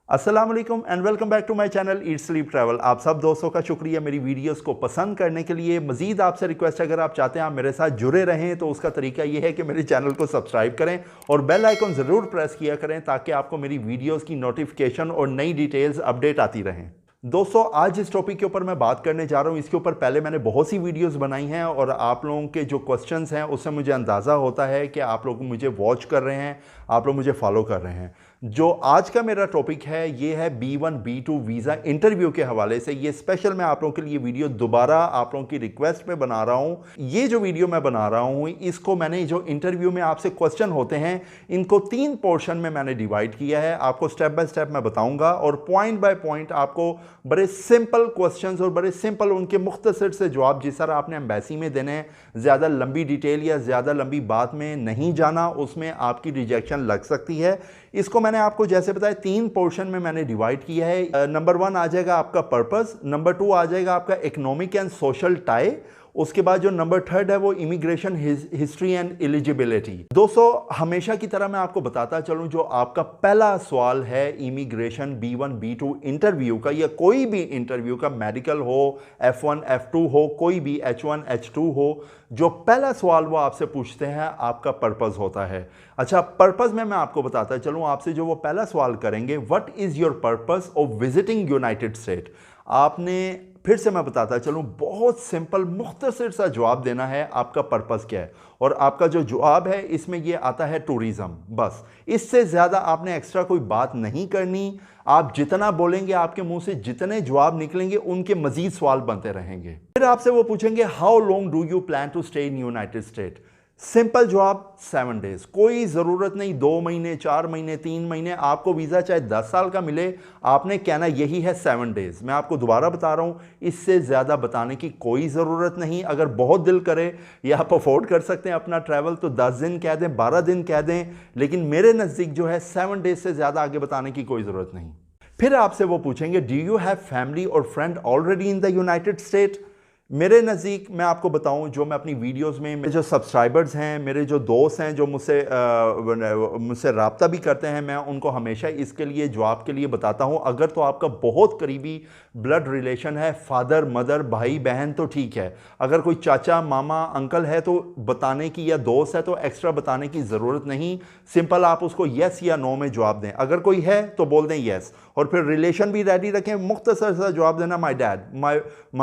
अस्सलाम वालेकुम and welcome back to my channel eat sleep travel. आप सब दोस्तों का शुक्रिया मेरी वीडियोस को पसंद करने के लिए। मजीद आपसे रिक्वेस्ट, अगर आप चाहते हैं आप मेरे साथ जुड़े रहें तो उसका तरीका ये है कि मेरे चैनल को सब्सक्राइब करें और बेल आइकन ज़रूर प्रेस किया करें ताकि आपको मेरी वीडियोस की नोटिफिकेशन और नई डिटेल्स अपडेट आती रहें। दोस्तों, आज इस टॉपिक के ऊपर मैं बात करने जा रहा हूँ। इसके ऊपर पहले मैंने बहुत सी वीडियोस बनाई हैं और आप लोगों के जो क्वेश्चंस हैं उससे मुझे अंदाज़ा होता है कि आप लोग मुझे वॉच कर रहे हैं, आप लोग मुझे फॉलो कर रहे हैं। जो आज का मेरा टॉपिक है ये है B1 B2 वीज़ा इंटरव्यू के हवाले से। ये स्पेशल मैं आप लोगों के लिए वीडियो दोबारा आप लोगों की रिक्वेस्ट पे बना रहा हूँ। ये जो वीडियो मैं बना रहा हूँ इसको मैंने जो इंटरव्यू में आपसे क्वेश्चन होते हैं इनको 3 पोर्शन में मैंने डिवाइड किया है। आपको स्टेप बाय स्टेप मैं बताऊंगा और पॉइंट बाय पॉइंट आपको बड़े सिंपल क्वेश्चंस और बड़े सिंपल उनके मुख्तसर से जवाब, जिस तरह आपने एम्बेसी में देने हैं, ज़्यादा लंबी डिटेल या ज़्यादा लंबी बात में नहीं जाना, उसमें आपकी रिजेक्शन लग सकती है। इसको मैंने आपको जैसे बताया 3 पोर्शन में मैंने डिवाइड किया है। नंबर 1 आ जाएगा आपका पर्पस, नंबर 2 आ जाएगा आपका इकोनॉमिक एंड सोशल टाई, उसके बाद जो नंबर 3 है वो इमिग्रेशन हिस्ट्री एंड एलिजिबिलिटी। दोस्तों, हमेशा की तरह मैं आपको बताता चलूं, जो आपका पहला सवाल है इमिग्रेशन B1 B2 इंटरव्यू का या कोई भी इंटरव्यू का, मेडिकल हो, F1 F2 हो, कोई भी H1 H2 हो, जो पहला सवाल वो आपसे पूछते हैं आपका पर्पस होता है। अच्छा, पर्पस में मैं आपको बताता चलूं, आपसे जो वो पहला सवाल करेंगे, what is your purpose of visiting United state. आपने, फिर से मैं बताता चलूं, बहुत सिंपल मुख्तसर सा जवाब देना है आपका पर्पस क्या है। और आपका जो जवाब है इसमें ये आता है टूरिज्म। बस इससे ज़्यादा आपने एक्स्ट्रा कोई बात नहीं करनी। आप जितना बोलेंगे, आपके मुंह से जितने जवाब निकलेंगे उनके मजीद सवाल बनते रहेंगे। फिर आपसे वो पूछेंगे how long do you plan to stay in united state. Simple जवाब 7 डेज। कोई ज़रूरत नहीं 2 महीने, 4 महीने, 3 महीने, आपको वीज़ा चाहे 10 साल का मिले, आपने कहना यही है 7 डेज। मैं आपको दोबारा बता रहा हूँ, इससे ज़्यादा बताने की कोई ज़रूरत नहीं। अगर बहुत दिल करे या आप अफोर्ड कर सकते हैं अपना ट्रैवल तो 10 दिन कह दें, 12 दिन कह दें, लेकिन मेरे नज़दीक जो है 7 डेज से ज़्यादा आगे बताने की कोई ज़रूरत नहीं। फिर आपसे वो पूछेंगे डू यू हैव फैमिली और friend already in the United state. मेरे नज़दीक मैं आपको बताऊं, जो मैं अपनी वीडियोस में, मेरे जो सब्सक्राइबर्स हैं, मेरे जो दोस्त हैं जो मुझसे रब्ता भी करते हैं, मैं उनको हमेशा इसके लिए, जवाब के लिए बताता हूं। अगर तो आपका बहुत करीबी ब्लड रिलेशन है, फादर मदर भाई बहन, तो ठीक है। अगर कोई चाचा मामा अंकल है तो बताने की, या दोस्त है तो एक्स्ट्रा बताने की ज़रूरत नहीं। सिंपल आप उसको येस या नो में जवाब दें। अगर कोई है तो बोल दें येस, और फिर रिलेशन भी रेडी रखें। मुख्तसर सा जवाब देना, my dad, my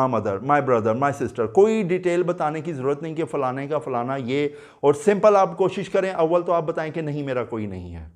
mother, my brother, my sister. कोई डिटेल बताने की ज़रूरत नहीं कि फ़लाने का फ़लाना ये। और सिंपल आप कोशिश करें, अव्वल तो आप बताएं कि नहीं मेरा कोई नहीं है।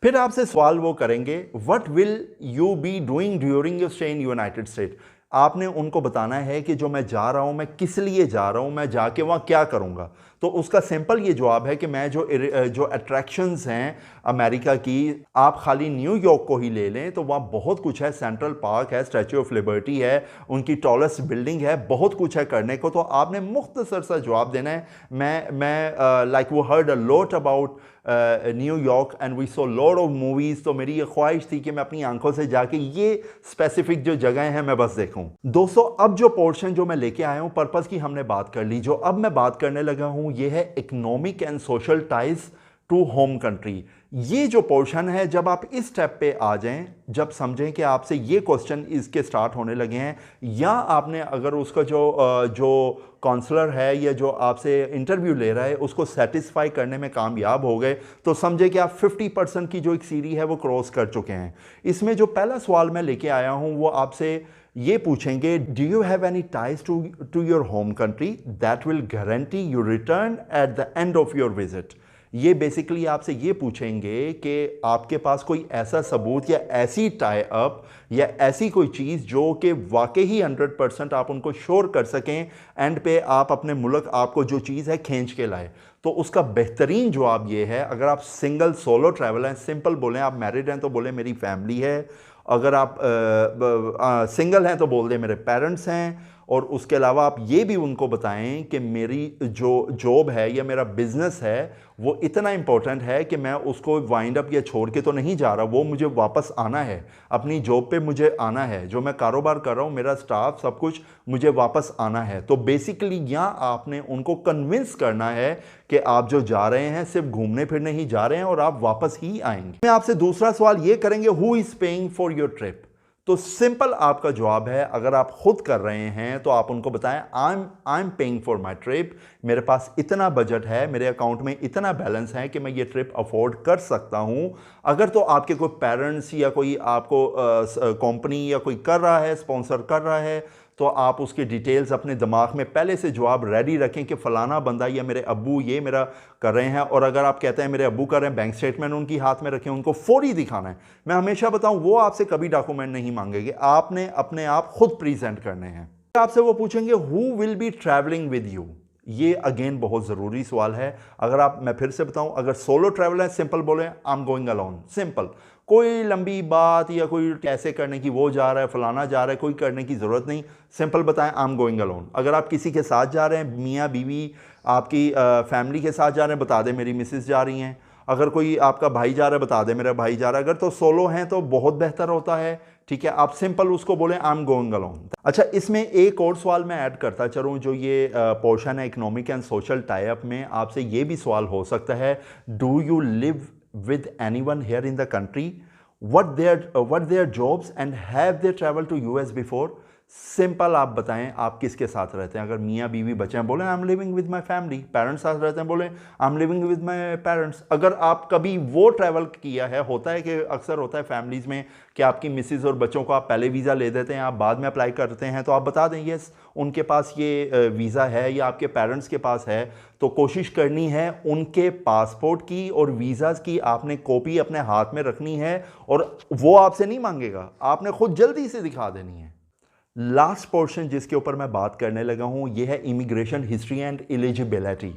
फिर आपसे सवाल वो करेंगे what will you be doing during your stay in united state. आपने उनको बताना है कि जो मैं जा रहा हूं, मैं किस लिए जा रहा हूं, मैं जाके वहां क्या करूंगा। तो उसका सिंपल ये जवाब है कि मैं जो अट्रैक्शंस हैं अमेरिका की, आप खाली न्यूयॉर्क को ही ले लें तो वहाँ बहुत कुछ है। सेंट्रल पार्क है, स्टैच्यू ऑफ लिबर्टी है, उनकी टॉलेस्ट बिल्डिंग है, बहुत कुछ है करने को। तो आपने मुख्तसर सा जवाब देना है, मैं लाइक वो heard a lot about New York and we saw lot of movies. तो मेरी ये ख्वाहिश थी कि मैं अपनी आंखों से जाके ये स्पेसिफिक जो जगह हैं मैं बस देखूं। दोस्तों, अब जो पोर्शन जो मैं लेके आया हूं, पर्पस की हमने बात कर ली। जो अब मैं बात करने लगा हूं ये है economic and social ties to home country. ये जो पोर्शन है, जब आप इस स्टेप पे आ जाएं, जब समझें कि आपसे ये क्वेश्चन इसके स्टार्ट होने लगे हैं, या आपने अगर उसका जो काउंसलर है या जो आपसे इंटरव्यू ले रहा है उसको सेटिस्फाई करने में कामयाब हो गए, तो समझे कि आप 50% की जो एक सीढ़ी है वो क्रॉस कर चुके हैं। इसमें जो पहला सवाल मैं लेके आया हूं वो आपसे ये पूछेंगे do you have any ties to your home country that will guarantee you return at the end of your visit. ये बेसिकली आपसे ये पूछेंगे कि आपके पास कोई ऐसा सबूत या ऐसी टाई अप या ऐसी कोई चीज़ जो कि वाकई ही 100% आप उनको श्योर कर सकें एंड पे आप अपने मुल्क आपको जो चीज़ है खींच के लाए। तो उसका बेहतरीन जवाब ये है, अगर आप सिंगल सोलो ट्रैवलर हैं, सिंपल बोलें, आप मैरिड हैं तो बोलें मेरी फैमिली है, अगर आप सिंगल हैं तो बोल दें मेरे पेरेंट्स हैं, और उसके अलावा आप ये भी उनको बताएं कि मेरी जो जॉब है या मेरा बिजनेस है वो इतना इंपॉर्टेंट है कि मैं उसको वाइंड अप या छोड़ के तो नहीं जा रहा, वो मुझे वापस आना है, अपनी जॉब पे मुझे आना है, जो मैं कारोबार कर रहा हूँ मेरा स्टाफ सब कुछ मुझे वापस आना है। तो बेसिकली यहाँ आपने उनको कन्विंस करना है कि आप जो जा रहे हैं सिर्फ घूमने फिरने ही जा रहे हैं और आप वापस ही आएंगे। मैं आपसे दूसरा सवाल ये करेंगे, who is paying for your trip? तो सिंपल आपका जवाब है, अगर आप खुद कर रहे हैं तो आप उनको बताएं I am paying for my trip, मेरे पास इतना बजट है, मेरे अकाउंट में इतना बैलेंस है कि मैं ये ट्रिप अफोर्ड कर सकता हूं। अगर तो आपके कोई पेरेंट्स या कोई आपको कंपनी या कोई कर रहा है, स्पॉन्सर कर रहा है, तो आप उसकी डिटेल्स अपने दिमाग में पहले से जवाब रेडी रखें कि फलाना बंदा या मेरे अब्बू ये मेरा कर रहे हैं। और अगर आप कहते हैं मेरे अब्बू कर रहे हैं, बैंक स्टेटमेंट उनकी हाथ में रखें, उनको फौरी दिखाना है। मैं हमेशा बताऊं वो आपसे कभी डॉक्यूमेंट नहीं मांगेंगे, आपने अपने आप खुद प्रेजेंट करने हैं। आपसे वो पूछेंगे who will be travelling with you? ये अगेन बहुत ज़रूरी सवाल है। अगर आप, मैं फिर से बताऊं, अगर सोलो ट्रैवल है सिंपल बोले I am going alone, simple, कोई लंबी बात या कोई कैसे करने की वो जा रहा है फलाना जा रहा है कोई करने की ज़रूरत नहीं, सिंपल बताएं आई एम गोइंग अलोन। अगर आप किसी के साथ जा रहे हैं, मियाँ बीवी आपकी फैमिली के साथ जा रहे हैं, बता दें मेरी मिसेस जा रही हैं। अगर कोई आपका भाई जा रहा है बता दें मेरा भाई जा रहा है। अगर तो सोलो हैं तो बहुत बेहतर होता है, ठीक है, आप सिंपल उसको बोलें आई एम गोइंग अलोन। अच्छा, इसमें एक और सवाल मैं ऐड करता चलूँ, जो ये पोर्शन है economic and social tie up में, आपसे ये भी सवाल हो सकता है, do you live with anyone here in the country, what their jobs and have they traveled to US before? Simple आप बताएं आप किसके साथ रहते हैं। अगर मियाँ बीवी बच्चे हैं बोले I am living with my family, parents साथ रहते हैं बोले I am living with my parents. अगर आप कभी वो ट्रैवल किया है, होता है कि अक्सर होता है फैमिलीज़ में कि आपकी मिसेज और बच्चों को आप पहले वीज़ा ले देते हैं, आप बाद में अप्लाई करते हैं, तो आप बता दें यस उनके पास ये वीज़ा है या आपके पेरेंट्स के पास है। तो कोशिश करनी है उनके पासपोर्ट की और वीज़ाज़ की आपने कॉपी अपने हाथ में रखनी है, और वो आपसे नहीं मांगेगा, आपने खुद जल्दी से दिखा देनी है। लास्ट पोर्शन जिसके ऊपर मैं बात करने लगा हूं यह है इमिग्रेशन हिस्ट्री एंड एलिजिबिलिटी।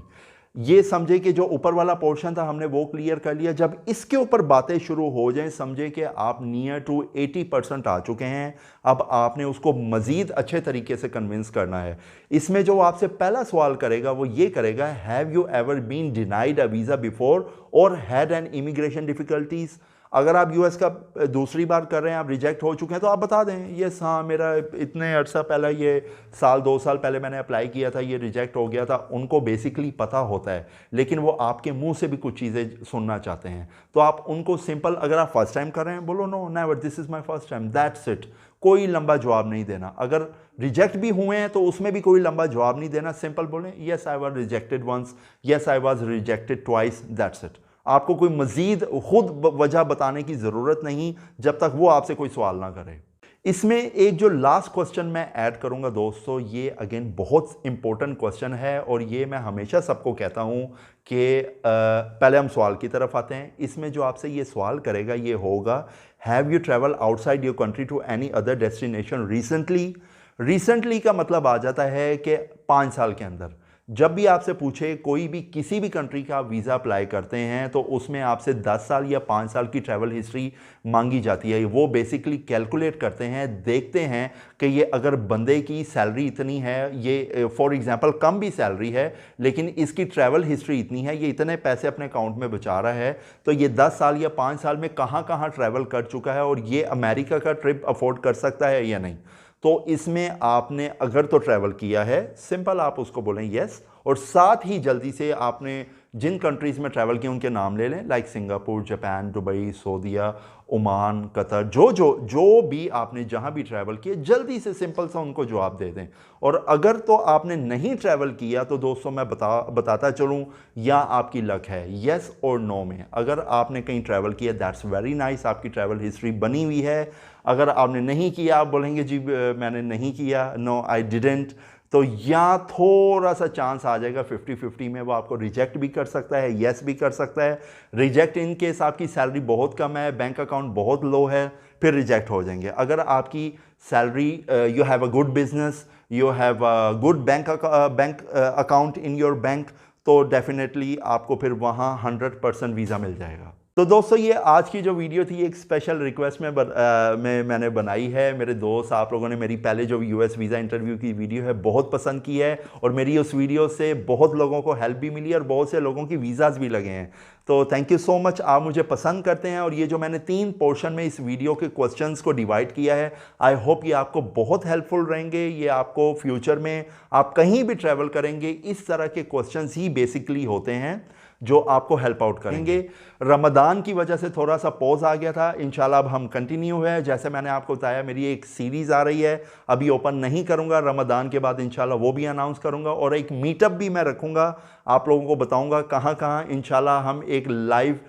ये समझे कि जो ऊपर वाला पोर्शन था हमने वो क्लियर कर लिया। जब इसके ऊपर बातें शुरू हो जाएं, समझे कि आप नियर टू 80% आ चुके हैं। अब आपने उसको मज़ीद अच्छे तरीके से कन्विंस करना है। इसमें जो आपसे पहला सवाल करेगा वो ये करेगा, have you ever been denied a visa before or had an immigration difficulties? अगर आप यूएस का दूसरी बार कर रहे हैं, आप रिजेक्ट हो चुके हैं, तो आप बता दें यस हाँ मेरा इतने अर्सा पहले, ये साल 2 साल पहले मैंने अप्लाई किया था, ये रिजेक्ट हो गया था। उनको बेसिकली पता होता है, लेकिन वो आपके मुंह से भी कुछ चीज़ें सुनना चाहते हैं। तो आप उनको सिंपल, अगर आप फर्स्ट टाइम कर रहे हैं बोलो no never, this is my first time, that's it. कोई लंबा जवाब नहीं देना। अगर रिजेक्ट भी हुए हैं तो उसमें भी कोई लंबा जवाब नहीं देना, सिंपल बोलें yes I was rejected once, yes I was rejected twice, that's it. आपको कोई मजीद खुद वजह बताने की ज़रूरत नहीं जब तक वो आपसे कोई सवाल ना करे। इसमें एक जो लास्ट क्वेश्चन मैं ऐड करूंगा दोस्तों, ये अगेन बहुत इंपॉर्टेंट क्वेश्चन है और ये मैं हमेशा सबको कहता हूं कि पहले हम सवाल की तरफ आते हैं। इसमें जो आपसे ये सवाल करेगा ये होगा, have you travel outside your country to any other destination recently? Recently का मतलब आ जाता है कि 5 साल के अंदर। जब भी आपसे पूछे कोई भी किसी भी कंट्री का वीज़ा अप्लाई करते हैं तो उसमें आपसे 10 साल या 5 साल की ट्रैवल हिस्ट्री मांगी जाती है। वो बेसिकली कैलकुलेट करते हैं, देखते हैं कि ये अगर बंदे की सैलरी इतनी है, ये फॉर एग्जांपल कम भी सैलरी है लेकिन इसकी ट्रैवल हिस्ट्री इतनी है, ये इतने पैसे अपने अकाउंट में बचा रहा है, तो ये 10 साल या 5 साल में कहाँ कहाँ ट्रैवल कर चुका है और ये अमेरिका का ट्रिप अफोर्ड कर सकता है या नहीं। तो इसमें आपने अगर तो ट्रैवल किया है, सिंपल आप उसको बोलें यस, और साथ ही जल्दी से आपने जिन कंट्रीज़ में ट्रैवल किए उनके नाम ले लें, लाइक सिंगापुर, जापान, दुबई, सऊदीया, ओमान, कतर, जो भी आपने जहां भी ट्रैवल किए, जल्दी से सिंपल सा उनको जवाब दे दें। और अगर तो आपने नहीं ट्रैवल किया तो दोस्तों मैं बताता चलूं, या आपकी लक है यस और नो में। अगर आपने कहीं ट्रैवल किया दैट्स वेरी नाइस, आपकी ट्रैवल हिस्ट्री बनी हुई है। अगर आपने नहीं किया, आप बोलेंगे जी मैंने नहीं किया, नो आई डिडेंट, तो यहाँ थोड़ा सा चांस आ जाएगा 50-50 में, वो आपको रिजेक्ट भी कर सकता है, येस भी कर सकता है। रिजेक्ट इन केस आपकी सैलरी बहुत कम है, बैंक अकाउंट बहुत लो है, फिर रिजेक्ट हो जाएंगे। अगर आपकी salary, you have a good business, you have a good bank account in your bank, तो डेफिनेटली आपको फिर वहाँ 100% वीज़ा मिल जाएगा। तो दोस्तों ये आज की जो वीडियो थी एक स्पेशल रिक्वेस्ट में मैंने बनाई है। मेरे दोस्त आप लोगों ने मेरी पहले जो यूएस वीज़ा इंटरव्यू की वीडियो है बहुत पसंद की है और मेरी उस वीडियो से बहुत लोगों को हेल्प भी मिली और बहुत से लोगों की वीज़ाज़ भी लगे हैं। तो थैंक यू सो मच, आप मुझे पसंद करते हैं। और ये जो मैंने 3 पोर्शन में इस वीडियो के क्वेश्चंस को डिवाइड किया है, आई होप ये आपको बहुत हेल्पफुल रहेंगे। ये आपको फ्यूचर में आप कहीं भी ट्रैवल करेंगे इस तरह के क्वेश्चंस ही बेसिकली होते हैं जो आपको हेल्प आउट करेंगे। रमज़ान की वजह से थोड़ा सा पॉज आ गया था, इंशाल्लाह अब हम कंटिन्यू है। जैसे मैंने आपको बताया मेरी एक सीरीज़ आ रही है, अभी ओपन नहीं करूंगा, रमज़ान के बाद इंशाल्लाह वो भी अनाउंस करूंगा। और एक मीटअप भी मैं रखूंगा, आप लोगों को बताऊंगा कहाँ कहाँ। इंशाल्लाह हम एक लाइव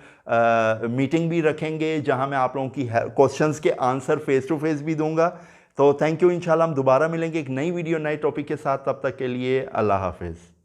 मीटिंग भी रखेंगे जहाँ मैं आप लोगों की क्वेश्चंस के आंसर फेस टू फेस भी दूंगा। तो थैंक यू, इंशाल्लाह हम दोबारा मिलेंगे एक नई वीडियो नए टॉपिक के साथ। तब तक के लिए अल्लाह हाफिज़।